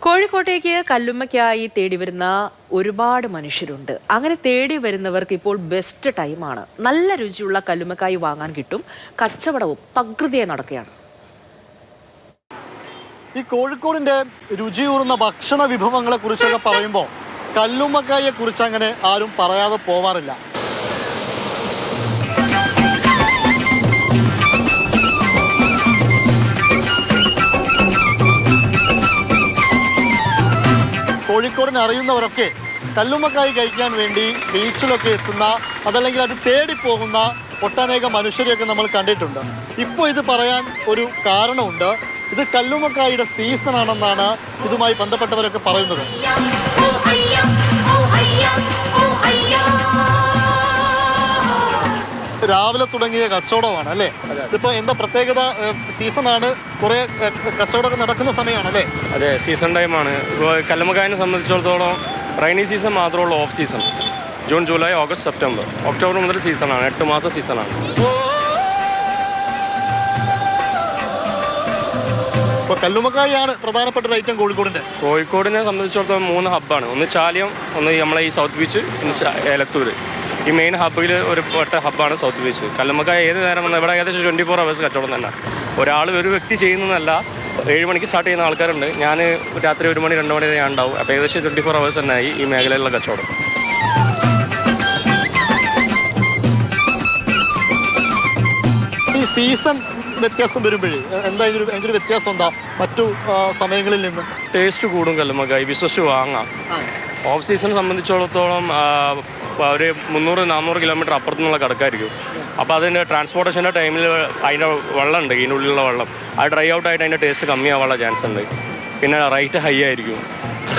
കോഴിക്കോട്ടേക്ക് കല്ലുമ്മയ്ക്കായി തേടി വരുന്ന ഒരുപാട് മനുഷ്യരുണ്ട്. അങ്ങനെ തേടി വരുന്നവർക്ക് ഇപ്പോൾ ബെസ്റ്റ് ടൈമാണ്. നല്ല രുചിയുള്ള കല്ലുമ്മക്കായി വാങ്ങാൻ കിട്ടും. കച്ചവടവും തകൃതിയെ നടക്കുകയാണ്. ഈ കോഴിക്കോടിന്റെ രുചിയൂറുന്ന ഭക്ഷണ വിഭവങ്ങളെ കുറിച്ചൊക്കെ പറയുമ്പോൾ കല്ലുമ്മക്കായെ കുറിച്ച് അങ്ങനെ ആരും പറയാതെ പോവാറില്ല. കോഴിക്കോടിനെ അറിയുന്നവരൊക്കെ കല്ലുമ്മക്കായി കഴിക്കാൻ വേണ്ടി ബീച്ചിലൊക്കെ എത്തുന്ന, അതല്ലെങ്കിൽ അത് തേടിപ്പോകുന്ന ഒട്ടനേകം മനുഷ്യരെയൊക്കെ നമ്മൾ കണ്ടിട്ടുണ്ട്. ഇപ്പോൾ ഇത് പറയാൻ ഒരു കാരണമുണ്ട്. ഇത് കല്ലുമ്മക്കായുടെ സീസൺ ആണെന്നാണ് ഇതുമായി ബന്ധപ്പെട്ടവരൊക്കെ പറയുന്നത്. രാവിലെ തുടങ്ങിയ കച്ചവടമാണ് അല്ലേ? ഇതിപ്പോൾ എന്താ പ്രത്യേകത? സീസണാണ്, കുറേ കച്ചവടമൊക്കെ നടക്കുന്ന സമയമാണ് അല്ലേ? അതെ, സീസൺ ടൈമാണ്. ഇപ്പോൾ കല്ലുമ്മക്കായനെ സംബന്ധിച്ചിടത്തോളം റൈനി സീസൺ മാത്രമേ ഉള്ളൂ. Off season June, July, August, September. October മുതൽ സീസണാണ്. 8 മാസം സീസണാണ്. ഇപ്പോൾ കല്ലുമ്മക്കായാണ് പ്രധാനപ്പെട്ട ഒരു ഐറ്റം കോഴിക്കോടിനെ സംബന്ധിച്ചിടത്തോളം 3 ഹബ്ബാണ്. ഒന്ന് ചാലിയം, ഒന്ന് നമ്മളെ ഈ സൗത്ത് ബീച്ച്, എലത്തൂർ. ഈ മെയിൻ ഹബ്ബിൽ ഒരു ഒറ്റ ഹബ്ബാണ് സൗത്ത് ബീച്ച്. കല്ലുമ്മക്കായ ഏത് നേരം വന്നാൽ ഇവിടെ ഏകദേശം 24 hours കച്ചവടം തന്നെ. ഒരു വ്യക്തി ചെയ്യുന്നതല്ല. 7 മണിക്ക് സ്റ്റാർട്ട് ചെയ്യുന്ന ആൾക്കാരുണ്ട്. ഞാൻ രാത്രി 1 മണി 2 മണി വരെ ഞാൻ ഉണ്ടാവും. അപ്പോൾ ഏകദേശം 24 hours തന്നെ ഈ മേഖലയിലുള്ള കച്ചവടം. ഈ സീസൺ വ്യത്യാസം വരുമ്പോഴേ എന്താ ഭയങ്കര വ്യത്യാസം എന്താ മറ്റു സമയങ്ങളിൽ നിന്ന്? ടേസ്റ്റ് കൂടും. കല്ലുമ്മക്കായ വിശ്വസിച്ച് വാങ്ങാം. ഓഫ് സീസൺ സംബന്ധിച്ചിടത്തോളം ഒരു 300-400 കിലോമീറ്റർ അപ്പുറത്തുനിന്നുള്ള കടക്കായിരിക്കും. അപ്പോൾ അതിൻ്റെ ട്രാൻസ്പോർട്ടേഷൻ്റെ ടൈമിൽ അതിൻ്റെ വെള്ളമുണ്ട്, ഇതിനുള്ളിലുള്ള വെള്ളം അത് ഡ്രൈ ഔട്ട് ആയിട്ട് അതിൻ്റെ ടേസ്റ്റ് കമ്മിയാവാനുള്ള ചാൻസ് ഉണ്ട്. പിന്നെ റേറ്റ് ഹൈ ആയിരിക്കും.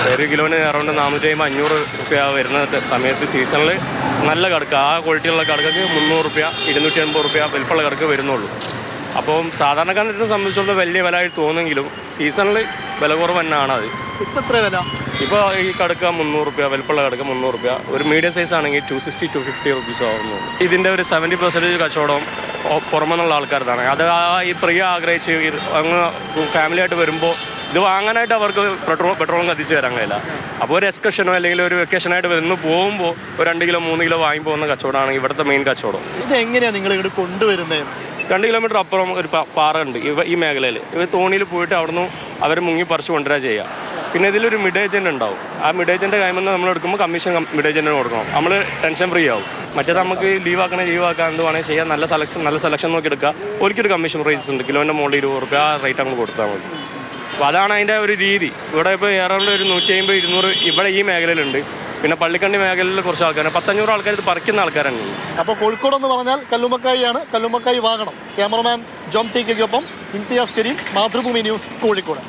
1 കിലോന് അറൗണ്ട് 450-500 രൂപ വരുന്ന സമയത്ത് സീസണിൽ നല്ല കടക്ക്, ആ ക്വാളിറ്റിയുള്ള കടക്ക് 300 രൂപ 250 രൂപ വലിപ്പമുള്ള കടക്ക് വരുന്നുള്ളൂ. അപ്പം സാധാരണക്കാരനെ സംബന്ധിച്ചിടത്തോളം വലിയ വില ആയിട്ട് തോന്നുമെങ്കിലും സീസണിൽ വില കുറവ് തന്നെയാണ്. അത് ഇപ്പോൾ ഈ കടക്ക 300 രൂപ, വലിപ്പമുള്ള കടക്ക 300 രൂപ. ഒരു മീഡിയം സൈസ് ആണെങ്കിൽ 260-250 റുപ്പീസ് ആവുന്നു. ഇതിൻ്റെ ഒരു 70% കച്ചവടം പുറമെ നിന്നുള്ള ആൾക്കാർക്കാണ്. അത് ഈ പ്രിയ ആഗ്രഹിച്ച് അങ്ങ് ഫാമിലിയായിട്ട് വരുമ്പോൾ ഇത് വാങ്ങാനായിട്ട് അവർക്ക് പെട്രോളും കത്തിച്ച് തരാൻ കഴിയില്ല. അപ്പോൾ ഒരു എക്സ്കർഷനോ അല്ലെങ്കിൽ ഒരു വെക്കേഷനായിട്ട് വരുന്നു പോകുമ്പോൾ ഒരു 2 കിലോ 3 കിലോ വാങ്ങി പോകുന്ന കച്ചവടമാണ് ഇവിടുത്തെ മെയിൻ കച്ചവടം. ഇത് എങ്ങനെയാണ് നിങ്ങൾ ഇവിടെ കൊണ്ടുവരുന്നത്? 2 കിലോമീറ്റർ അപ്പുറം ഒരു പാറ ഉണ്ട് ഈ മേഖലയിൽ. ഇവർ തോണിയിൽ പോയിട്ട് അവിടുന്ന് അവർ മുങ്ങി പറിച്ച് കൊണ്ടുവരാ ചെയ്യുക. പിന്നെ ഇതിലൊരു മിഡ് ഏജൻറ് ഉണ്ടാവും. ആ മിഡ് ഏജൻറ്റ് കൈമെന്ന് നമ്മൾ എടുക്കുമ്പോൾ കമ്മീഷൻ മിഡ് ഏജൻറ്റിന് കൊടുക്കണം. നമ്മൾ ടെൻഷൻ ഫ്രീ ആവും. മറ്റേത് നമുക്ക് ലീവാക്കാൻ എന്ത് വേണമെങ്കിൽ ചെയ്യാം. നല്ല സെലക്ഷൻ നോക്കി എടുക്കുക. ഒരിക്കലും കമ്മീഷൻ പ്രൈസ് ഉണ്ട്. കിലോൻ്റെ മുകളിൽ 20 രൂപ ആ റേറ്റ് നമ്മൾ കൊടുത്താൽ മതി. അപ്പോൾ അതാണ് അതിൻ്റെ ഒരു രീതി. ഇവിടെ ഇപ്പോൾ ഏറെയുണ്ട് ഒരു 150-200 ഇവിടെ ഈ മേഖലയിലുണ്ട്. പിന്നെ പള്ളിക്കണ്ടി മേഖലയിൽ കുറച്ച് ആൾക്കാരാണ്, 500 ആൾക്കാർ ഇത് പറിക്കുന്ന ആൾക്കാരാണ്. അപ്പോൾ കോഴിക്കോട് എന്ന് പറഞ്ഞാൽ കല്ലുമ്മക്കായാണ്. കല്ലുമ്മക്കായി വാങ്ങണം. ക്യാമറമാൻ ജോം ടി കെക്കൊപ്പം ഇംതിയാസ് കരീം, മാതൃഭൂമി ന്യൂസ്, കോഴിക്കോട്.